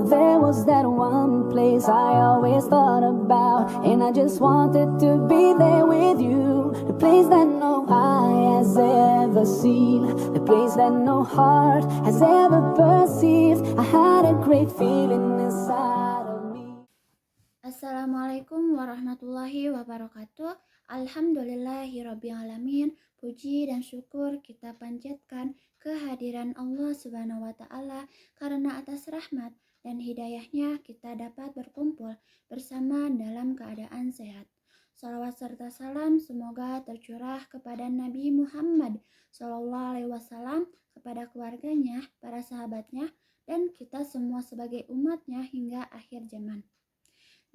There was that one place I always thought about, and I just wanted to be there with you. The place that no eye has ever seen, the place that no heart has ever perceived. I had a great feeling inside of me. Assalamualaikum warahmatullahi wabarakatuh. Alhamdulillahirrabbilalamin. Puji dan syukur kita panjatkan kehadiran Allah Subhanahu wa Ta'ala, karena atas rahmat dan hidayahnya kita dapat berkumpul bersama dalam keadaan sehat. Salawat serta salam semoga tercurah kepada Nabi Muhammad SAW, kepada keluarganya, para sahabatnya, dan kita semua sebagai umatnya hingga akhir zaman.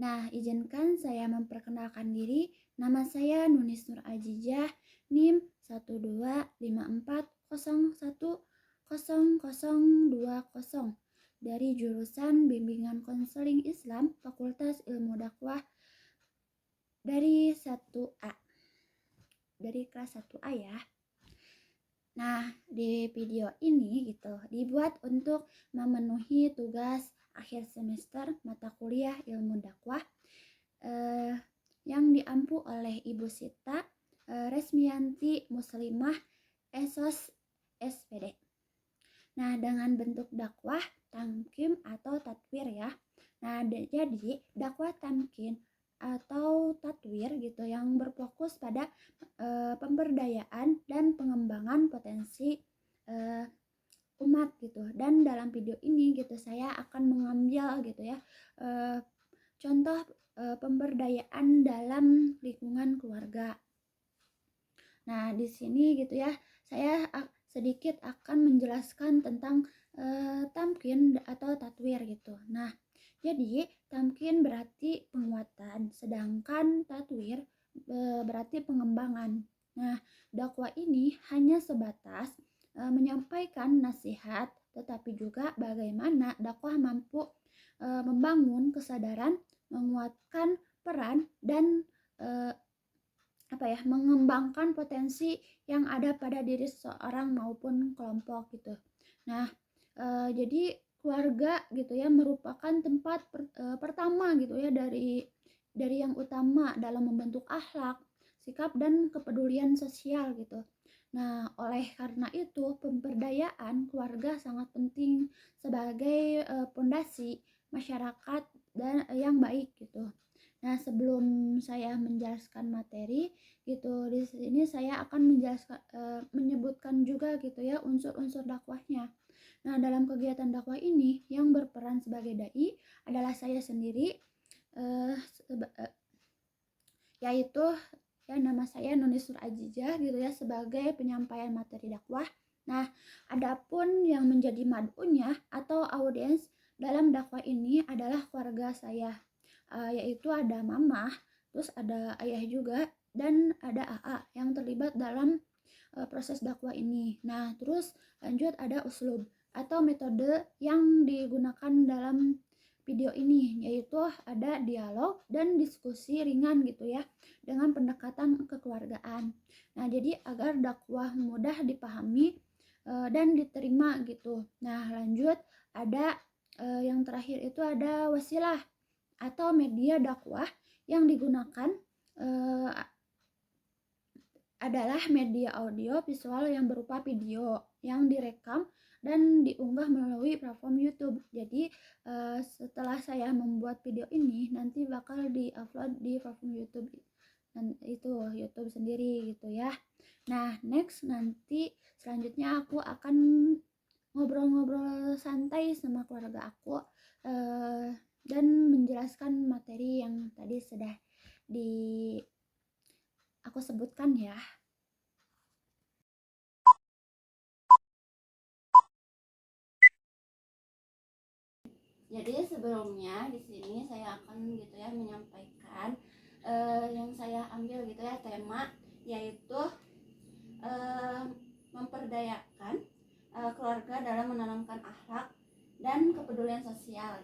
Nah, izinkan saya memperkenalkan diri. Nama saya Nunis Nur Ajijah, NIM 12540100020 dari jurusan Bimbingan Konseling Islam Fakultas Ilmu Dakwah dari 1A. Dari kelas 1A ya. Nah, di video ini dibuat untuk memenuhi tugas akhir semester mata kuliah ilmu dakwah yang diampu oleh Ibu Sita Resmianti Muslimah Esos SPD. Nah, dengan bentuk dakwah tamkin atau tatwir ya. Nah, jadi dakwah tamkin atau tatwir yang berfokus pada pemberdayaan dan pengembangan potensi umat dan dalam video ini saya akan mengambil contoh pemberdayaan dalam lingkungan keluarga. Nah, di sini saya sedikit akan menjelaskan tentang tamkin atau tatwir Nah, jadi tamkin berarti penguatan, sedangkan tatwir berarti pengembangan. Nah, dakwah ini hanya sebatas menyampaikan nasihat, tetapi juga bagaimana dakwah mampu membangun kesadaran, menguatkan peran, dan mengembangkan potensi yang ada pada diri seseorang maupun kelompok Nah, jadi keluarga merupakan tempat pertama dari yang utama dalam membentuk akhlak, sikap, dan kepedulian sosial Nah, oleh karena itu pemberdayaan keluarga sangat penting sebagai pondasi masyarakat dan yang baik Nah, sebelum saya menjelaskan materi di sini saya akan menjelaskan menyebutkan juga unsur-unsur dakwahnya. Nah, dalam kegiatan dakwah ini yang berperan sebagai dai adalah saya sendiri, yaitu nama saya Nunis Nur Ajijah sebagai penyampaian materi dakwah. Nah, adapun yang menjadi mad'unya atau audiens dalam dakwah ini adalah keluarga saya, yaitu ada mama, terus ada ayah juga, dan ada AA yang terlibat dalam proses dakwah ini. Nah, terus lanjut ada uslub atau metode yang digunakan dalam video ini, yaitu ada dialog dan diskusi ringan dengan pendekatan kekeluargaan. Nah, jadi agar dakwah mudah dipahami dan diterima Nah, lanjut ada yang terakhir itu ada wasilah atau media dakwah yang digunakan adalah media audio visual yang berupa video yang direkam dan diunggah melalui platform YouTube. Jadi setelah saya membuat video ini nanti bakal di-upload di platform YouTube, dan itu YouTube sendiri ya. Nah, next nanti selanjutnya aku akan ngobrol-ngobrol santai sama keluarga aku dan menjelaskan materi yang tadi sudah aku sebutkan ya. Jadi sebelumnya di sini saya akan menyampaikan yang saya ambil tema, yaitu memperdayakan keluarga dalam menanamkan akhlak dan kepedulian sosial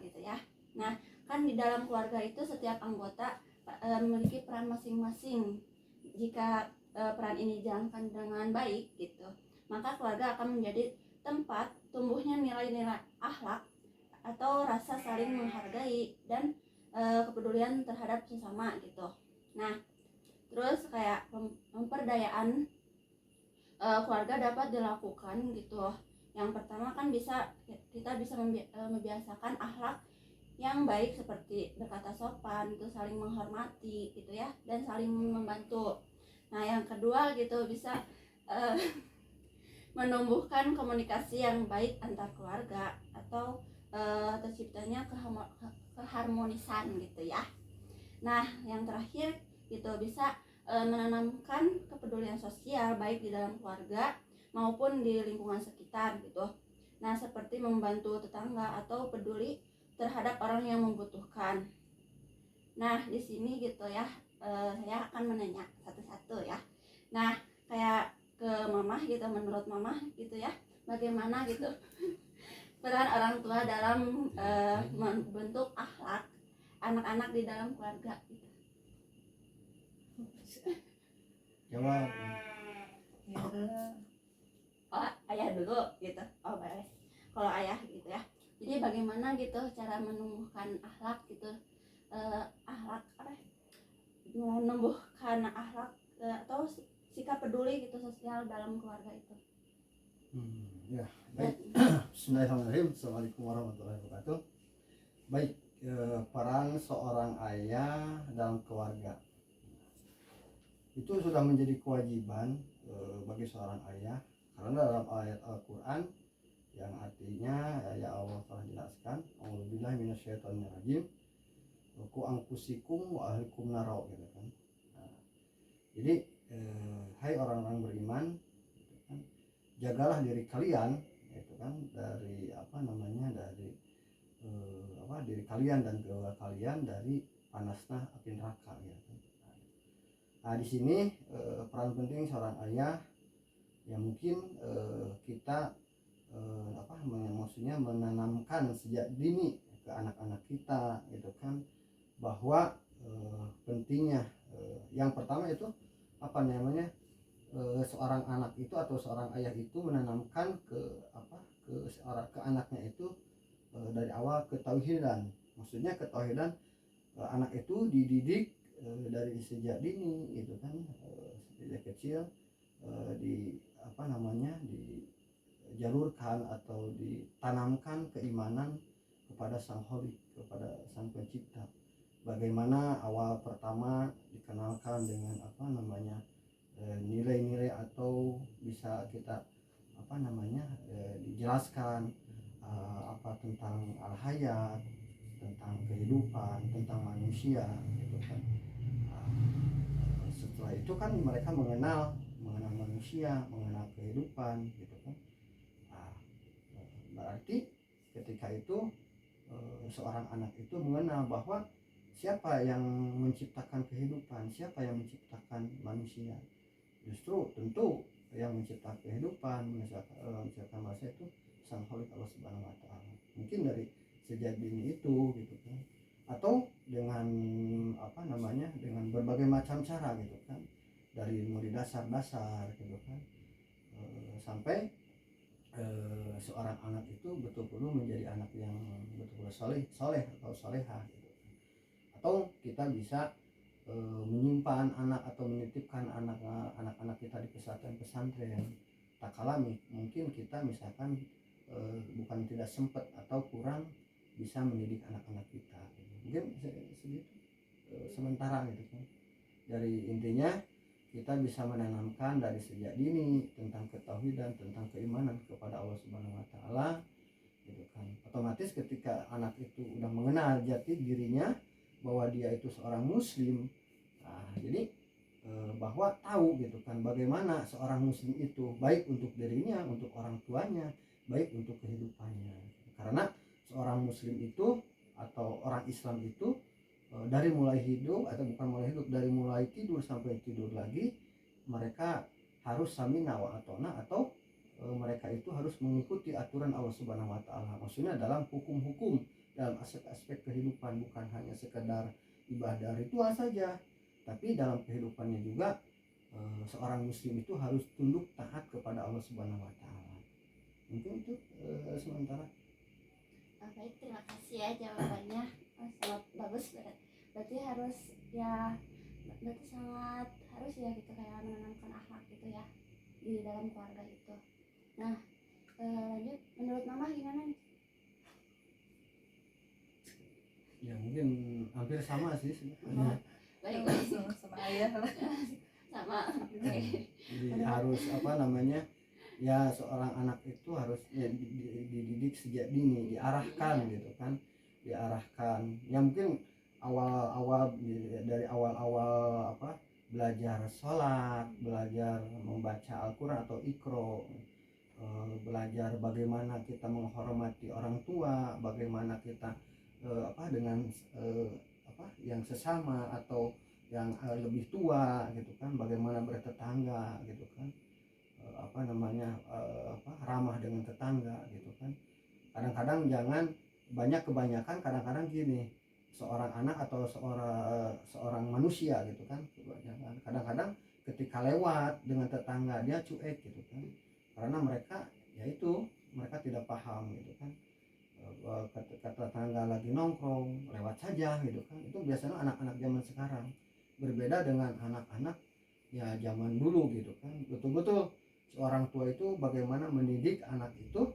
Nah, kan di dalam keluarga itu setiap anggota memiliki peran masing-masing. Jika peran ini dijalankan dengan baik maka keluarga akan menjadi tempat tumbuhnya nilai-nilai akhlak atau rasa saling menghargai dan kepedulian terhadap sesama gitu. Nah, terus kayak pemberdayaan keluarga dapat dilakukan gitu. Yang pertama kan kita bisa membiasakan akhlak yang baik seperti berkata sopan, itu saling menghormati gitu ya, dan saling membantu. Nah, yang kedua gitu bisa menumbuhkan komunikasi yang baik antar keluarga atau terciptanya keharmonisan gitu ya. Nah, yang terakhir gitu bisa menanamkan kepedulian sosial baik di dalam keluarga maupun di lingkungan sekitar gitu. Nah, seperti membantu tetangga atau peduli terhadap orang yang membutuhkan. Nah, di sini gitu ya, saya akan menanya satu-satu ya. Nah, kayak ke mamah gitu, menurut mamah gitu ya, bagaimana gitu peran orang tua dalam membentuk akhlak anak-anak di dalam keluarga gitu. Jawab. Oh, ayah dulu gitu. Oh, baik. Kalau ayah gitu ya. Jadi bagaimana gitu cara menumbuhkan akhlak gitu, akhlak apa? Menumbuhkan akhlak atau sikap peduli gitu sosial dalam keluarga itu. Ya, baik. Bismillahirrahmanirrahim. Assalamualaikum warahmatullahi wabarakatuh. Baik, peran seorang ayah dalam keluarga itu sudah menjadi kewajiban bagi seorang ayah, karena dalam ayat Al-Quran yang artinya ya Allah telah jelaskan, A'udzubillahi minasyaitonirrajim, ku anfusikum wa ahlikum naro gitu kan. Nah, jadi hai orang-orang beriman gitu kan, jagalah diri kalian gitu kan dari diri kalian dan keluarga kalian dari panasnya api neraka gitu kan. Nah, di sini peran penting seorang ayah yang mungkin kita maksudnya menanamkan sejak dini ke anak-anak kita gitu kan, bahwa pentingnya yang pertama itu seorang anak itu atau seorang ayah itu menanamkan ke anaknya itu dari awal ketauhidan. Maksudnya ketauhidan, anak itu dididik dari sejak dini gitu kan, sejak kecil dijalurkan atau ditanamkan keimanan kepada Sang Holik, kepada Sang Pencipta. Bagaimana awal pertama dikenalkan dengan nilai-nilai atau bisa kita dijelaskan tentang al-hayat, tentang kehidupan, tentang manusia gitu kan. Setelah itu kan mereka mengenal manusia, mengenal kehidupan gitu kan. Berarti ketika itu seorang anak itu mengenal bahwa siapa yang menciptakan kehidupan, siapa yang menciptakan manusia. Justru tentu yang menciptakan kehidupan, menciptakan manusia itu Sang Khalik Allah Subhanahu wa taala. Mungkin dari sejak dini itu gitu kan. Atau dengan dengan berbagai macam cara gitu kan. Dari mulai dasar-dasar gitu kan. Sampai seorang anak itu betul-betul menjadi anak yang betul-betul soleh atau solehah gitu. Atau kita bisa menyimpan anak atau menitipkan anak-anak kita di pesantren. Tak kalah mungkin kita misalkan bukan tidak sempat atau kurang bisa mendidik anak-anak kita gitu. Mungkin segitu sementara gitu kan. Dari intinya kita bisa menanamkan dari sejak dini tentang ketauhidan, tentang keimanan kepada Allah Subhanahu wa taala gitu kan. Otomatis ketika anak itu udah mengenal jati dirinya bahwa dia itu seorang muslim, jadi bahwa tahu gitu kan bagaimana seorang muslim itu baik untuk dirinya, untuk orang tuanya, baik untuk kehidupannya. Karena seorang muslim itu atau orang Islam itu dari mulai hidup atau bukan mulai hidup, dari mulai tidur sampai tidur lagi mereka harus samina wa atona, atau mereka itu harus mengikuti aturan Allah Subhanahu wa taala. Maksudnya dalam hukum-hukum, dalam aspek-aspek kehidupan, bukan hanya sekedar ibadah ritual saja, tapi dalam kehidupannya juga seorang muslim itu harus tunduk taat kepada Allah Subhanahu wa taala. Mungkin itu sementara. Baik, terima kasih ya jawabannya. Sangat bagus. Berarti harus ya, berarti sangat harus ya gitu kayak menanamkan akhlak gitu ya di dalam keluarga itu. Nah, lanjut, menurut mama gimana nih? Ya mungkin hampir sama sih sebenarnya. Baik, sama ayah lah. sama. Jadi harus apa namanya, ya seorang anak itu harus ya, dididik sejak dini, diarahkan gitu kan, diarahkan. Ya mungkin awal-awal dari awal-awal apa, belajar sholat, belajar membaca Al-Quran atau Iqra, belajar bagaimana kita menghormati orang tua, bagaimana kita apa dengan apa yang sesama atau yang lebih tua gitu kan, bagaimana bertetangga gitu kan, apa namanya, apa, ramah dengan tetangga gitu kan. Kadang-kadang jangan kebanyakan kadang-kadang gini, seorang anak atau seorang manusia gitu kan, kadang-kadang ketika lewat dengan tetangga dia cuek gitu kan, karena mereka yaitu mereka tidak paham gitu kan. Ketika tetangga lagi nongkrong lewat saja gitu kan, itu biasanya anak-anak zaman sekarang. Berbeda dengan anak-anak ya zaman dulu gitu kan, betul-betul seorang tua itu bagaimana mendidik anak itu,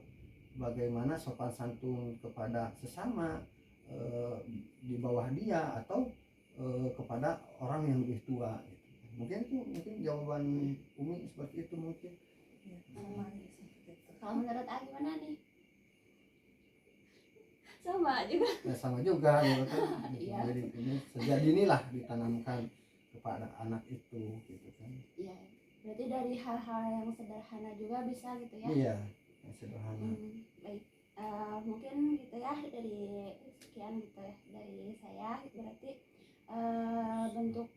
bagaimana sopan santun kepada sesama, di bawah dia atau kepada orang yang lebih tua gitu. Mungkin jawaban Umi seperti itu mungkin. Sama aja seperti itu. Kalau menurut A gimana nih? Sama juga. Ya sama juga gitu kan. Iya. Jadi ini sejak dinilah ditanamkan kepada anak itu gitu kan. Iya, berarti dari hal-hal yang sederhana juga bisa gitu ya. Iya, yang sederhana. Baik. Mungkin gitu ya, dari sekian gitu ya dari saya, berarti bentuk,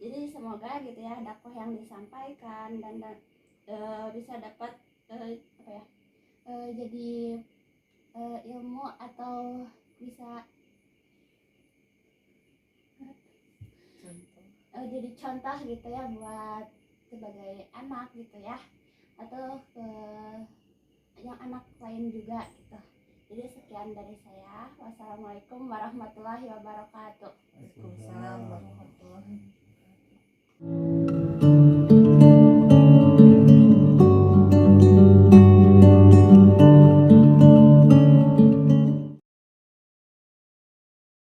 jadi semoga gitu ya dakwah yang disampaikan dan bisa dapat apa ya, jadi ilmu atau bisa Contoh. jadi contoh gitu ya buat sebagai anak gitu ya, atau ke yang anak lain juga gitu. Jadi sekian dari saya. Wassalamualaikum warahmatullahi wabarakatuh. Waalaikumsalam warahmatullahi